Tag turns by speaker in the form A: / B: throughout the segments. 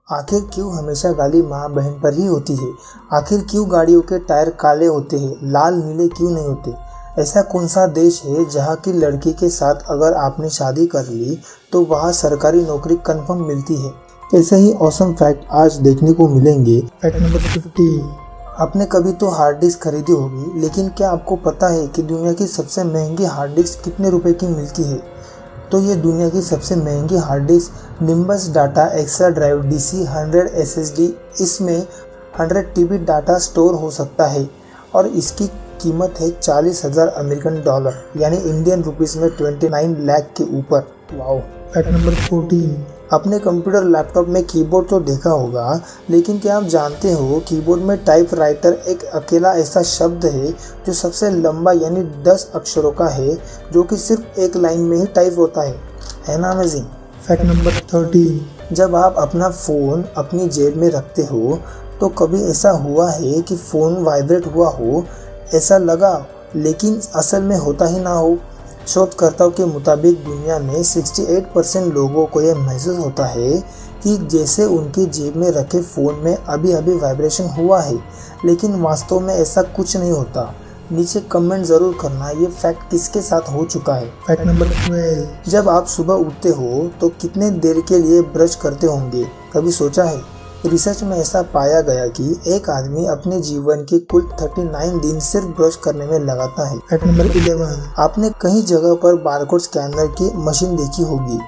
A: आखिर क्यों हमेशा गाली माँ बहन पर ही होती है? आखिर क्यों गाड़ियों के टायर काले होते हैं, लाल नीले क्यों नहीं होते? ऐसा कौन सा देश है जहाँ की लड़की के साथ अगर आपने शादी कर ली तो वहाँ सरकारी नौकरी कंफर्म मिलती है? ऐसे ही ऑसम फैक्ट आज देखने को मिलेंगे। Fact number 50। आपने कभी तो हार्ड डिस्क खरीदी होगी, लेकिन क्या आपको पता है कि दुनिया की सबसे महंगी हार्ड डिस्क कितने रुपए की मिलती है? तो ये दुनिया की सबसे महंगी hard disk nimbus data extra drive DC 100 SSD, इसमें 100 TB डाटा स्टोर हो सकता है और इसकी कीमत है $40,000 यानी इंडियन रुपीस में 29 लाख के ऊपर। वाओ। Fact number 14। अपने कंप्यूटर लैपटॉप में कीबोर्ड तो देखा होगा, लेकिन क्या आप जानते हो कीबोर्ड में टाइपराइटर एक अकेला ऐसा शब्द है जो सबसे लंबा यानी 10 अक्षरों का है, जो कि सिर्फ एक लाइन में ही टाइप होता है ना अमेजिंग। Fact number 13। जब आप अपना फ़ोन अपनी जेब में रखते हो तो कभी ऐसा हुआ है कि फ़ोन वाइब्रेट हुआ हो, ऐसा लगा लेकिन असल में होता ही ना हो? शोधकर्ताओं के मुताबिक दुनिया में 68% लोगों को यह महसूस होता है कि जैसे उनकी जेब में रखे फ़ोन में अभी अभी वाइब्रेशन हुआ है, लेकिन वास्तव में ऐसा कुछ नहीं होता। नीचे कमेंट ज़रूर करना ये फैक्ट किसके साथ हो चुका है। Fact number 12। जब आप सुबह उठते हो तो कितने देर के लिए ब्रश करते होंगे, कभी सोचा है? रिसर्च में ऐसा पाया गया कि एक आदमी अपने जीवन के कुल 39 दिन सिर्फ ब्रश करने में लगाता है। Fact number 11। आपने कई जगह पर बारकोड स्कैनर की मशीन देखी होगी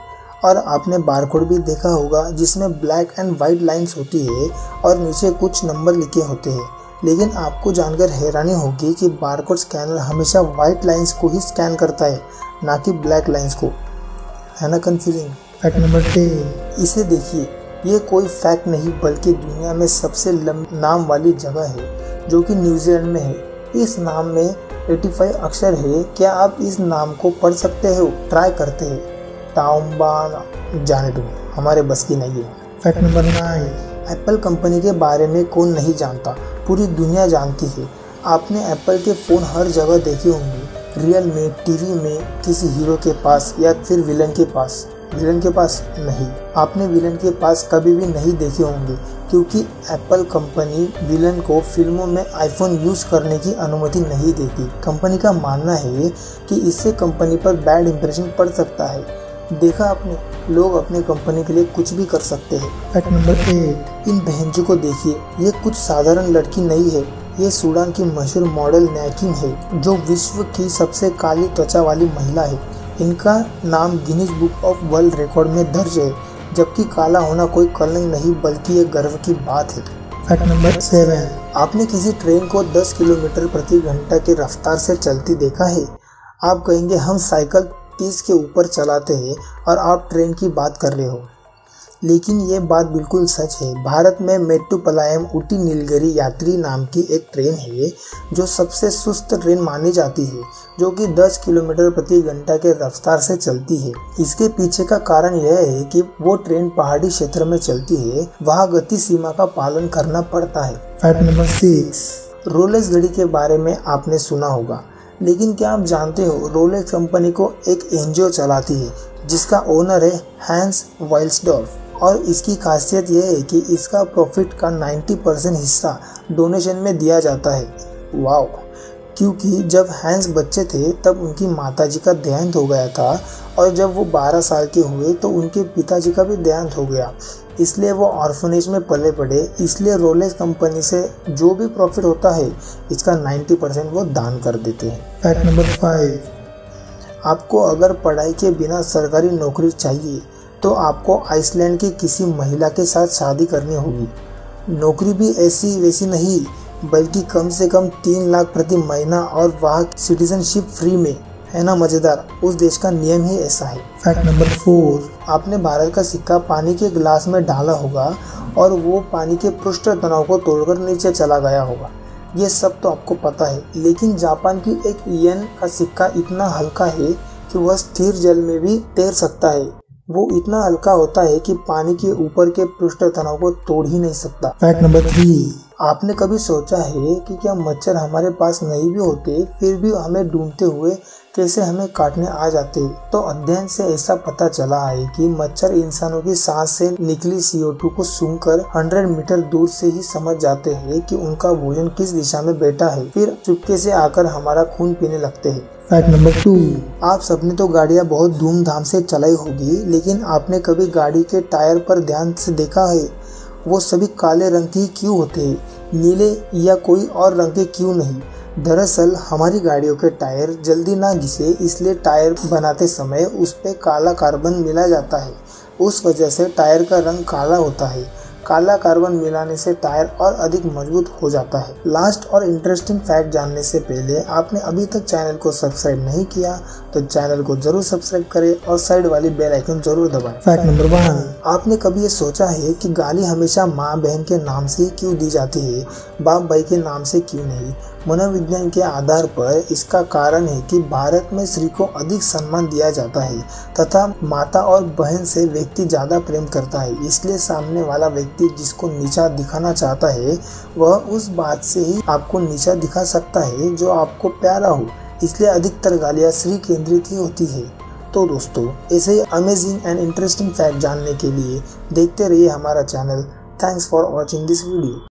A: और आपने बारकोड भी देखा होगा जिसमें ब्लैक एंड वाइट लाइंस होती है और नीचे कुछ नंबर लिखे होते हैं, लेकिन आपको जानकर हैरानी होगी कि बारकोड स्कैनर हमेशा वाइट लाइंस को ही स्कैन करता है, ना कि ब्लैक लाइंस को। है ना कंफ्यूजिंग। Fact number 10। इसे देखिए, ये कोई फैक्ट नहीं बल्कि दुनिया में सबसे नाम वाली जगह है जो कि न्यूजीलैंड में है। इस नाम में 85 अक्षर है। क्या आप इस नाम को पढ़ सकते हो? ट्राई करते हैं। ताउम्बा, जाने दो, हमारे बस की नहीं है। Fact number 9। एप्पल कंपनी के बारे में कौन नहीं जानता, पूरी दुनिया जानती है। आपने एप्पल के फ़ोन हर जगह देखे होंगे, रियल में, टीवी में, किसी हीरो के पास या फिर विलन के पास। विलन के पास नहीं, आपने विलन के पास कभी भी नहीं देखे होंगे, क्योंकि एप्पल कंपनी विलन को फिल्मों में आईफोन यूज़ करने की अनुमति नहीं देती। कंपनी का मानना है कि इससे कंपनी पर बैड इंप्रेशन पड़ सकता है। देखा आपने, लोग अपने कंपनी के लिए कुछ भी कर सकते हैं। Fact number 8। इन बहनों को देखिए, ये कुछ साधारण लड़की नहीं है, ये सूडान की मशहूर मॉडल नैकिन है, जो विश्व की सबसे काली त्वचा वाली महिला है। इनका नाम Guinness book of world record में दर्ज है, जबकि काला होना कोई कलंक नहीं बल्कि एक गर्व की बात है। Fact number 7। आपने किसी ट्रेन को 10 किलोमीटर प्रति घंटा की रफ्तार से चलती देखा है? आप कहेंगे हम साइकिल 30 के ऊपर चलाते हैं और आप ट्रेन की बात कर रहे हो, लेकिन ये बात बिल्कुल सच है। भारत में मेट्टुपलायम ऊटी नीलगिरी यात्री नाम की एक ट्रेन है जो सबसे सुस्त ट्रेन मानी जाती है, जो कि 10 किलोमीटर प्रति घंटा के रफ्तार से चलती है। इसके पीछे का कारण यह है कि वो ट्रेन पहाड़ी क्षेत्र में चलती है, वहाँ गति सीमा का पालन करना पड़ता है। Fact number 6। रोलेक्स घड़ी के बारे में आपने सुना होगा, लेकिन क्या आप जानते हो रोलेक्स कंपनी को एक एनजीओ चलाती है जिसका ओनर है हैंस वाइल्सडॉर्फ, और इसकी खासियत यह है कि इसका प्रॉफिट का 90% हिस्सा डोनेशन में दिया जाता है। वाओ। क्योंकि जब हैंस बच्चे थे तब उनकी माताजी का देहांत हो गया था और जब वो 12 साल के हुए तो उनके पिताजी का भी देहांत हो गया, इसलिए वो ऑर्फनेज में पले पड़े। इसलिए रोलेक्स कंपनी से जो भी प्रॉफिट होता है इसका 90% वो दान कर देते हैं। Fact number 5। आपको अगर पढ़ाई के बिना सरकारी नौकरी चाहिए तो आपको आइसलैंड की किसी महिला के साथ शादी करनी होगी। नौकरी भी ऐसी वैसी नहीं, बल्कि कम से कम 3 लाख प्रति महीना और वहाँ सिटीजनशिप फ्री में। है ना मज़ेदार? उस देश का नियम ही ऐसा है। Fact number 4। आपने भारत का सिक्का पानी के गिलास में डाला होगा और वो पानी के पृष्ठ तनाव को तोड़कर नीचे चला गया होगा। ये सब तो आपको पता है, लेकिन जापान की एक येन का सिक्का इतना हल्का है कि वह स्थिर जल में भी तैर सकता है। वो इतना हल्का होता है कि पानी के ऊपर के पृष्ठ तनाव को तोड़ ही नहीं सकता। Fact number 3। आपने कभी सोचा है कि क्या मच्छर हमारे पास नहीं भी होते फिर भी हमें ढूंढते हुए कैसे हमें काटने आ जाते। तो अध्ययन से ऐसा पता चला है कि मच्छर इंसानों की सांस से निकली CO2 को सूंघकर 100 मीटर दूर से ही समझ जाते हैं कि उनका भोजन किस दिशा में बैठा है, फिर चुपके से आकर हमारा खून पीने लगते हैं। फैक्ट नंबर 2, आप सबने तो गाड़ियां बहुत धूमधाम से चलाई होगी, लेकिन आपने कभी गाड़ी के टायर पर ध्यान से देखा है वो सभी काले रंग के क्यों होते हैं, नीले या कोई और रंग के क्यों नहीं? दरअसल हमारी गाड़ियों के टायर जल्दी ना घिसे, इसलिए टायर बनाते समय उस पे काला कार्बन मिला जाता है। उस वजह से टायर का रंग काला होता है। काला कार्बन मिलाने से टायर और अधिक मजबूत हो जाता है। लास्ट और इंटरेस्टिंग फैक्ट जानने से पहले आपने अभी तक चैनल को सब्सक्राइब नहीं किया तो चैनल को जरूर सब्सक्राइब करें और साइड वाली बेल आइकन जरूर दबाएं। फैक्ट नंबर 1, आपने कभी ये सोचा है कि गाली हमेशा माँ बहन के नाम से क्यों दी जाती है, बाप भाई के नाम से क्यों नहीं? मनोविज्ञान के आधार पर इसका कारण है कि भारत में स्त्री को अधिक सम्मान दिया जाता है तथा माता और बहन से व्यक्ति ज्यादा प्रेम करता है, इसलिए सामने वाला व्यक्ति जिसको नीचा दिखाना चाहता है वह उस बात से ही आपको नीचा दिखा सकता है जो आपको प्यारा हो, इसलिए अधिकतर गालियाँ स्त्री केंद्रित ही होती है। तो दोस्तों, ऐसे ही अमेजिंग एंड इंटरेस्टिंग फैक्ट जानने के लिए देखते रहिए हमारा channel. Thanks for watching this video.